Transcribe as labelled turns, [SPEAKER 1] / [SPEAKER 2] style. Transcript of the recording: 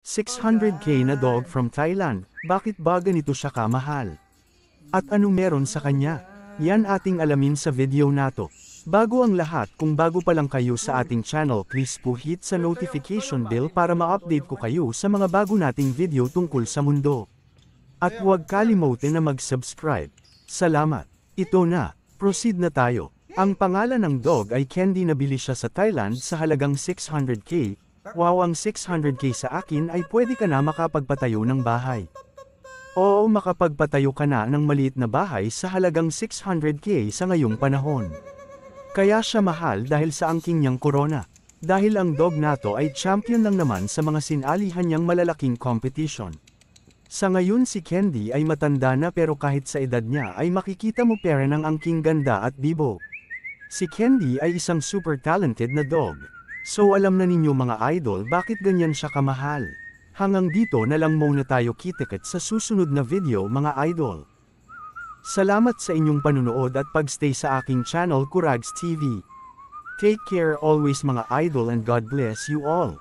[SPEAKER 1] 600k na dog from Thailand, bakit ba ganito siya kamahal? At anong meron sa kanya? Yan ating alamin sa video nato. Bago ang lahat, kung bago pa lang kayo sa ating channel, please po hit sa notification bell para ma-update ko kayo sa mga bago nating video tungkol sa mundo. At huwag kalimutan na mag-subscribe. Salamat. Ito na, proceed na tayo. Ang pangalan ng dog ay Candy, nabili siya sa Thailand sa halagang 600k. Wow, ang 600k sa akin ay pwede ka na makapagpatayo ng bahay. Oo, makapagpatayo ka na ng maliit na bahay sa halagang 600k sa ngayong panahon. Kaya siya mahal dahil sa angking niyang corona. Dahil ang dog nato ay champion lang naman sa mga sinalihan niyang malalaking competition. Sa ngayon si Candy ay matanda na, pero kahit sa edad niya ay makikita mo pa rin ang angking ganda at bibo. Si Candy ay isang super talented na dog. So alam na ninyo mga idol bakit ganyan siya kamahal. Hanggang dito na lang muna tayo, kita-kits sa susunod na video mga idol. Salamat sa inyong panunood at pagstay sa aking channel, Kurags TV. Take care always mga idol, and God bless you all.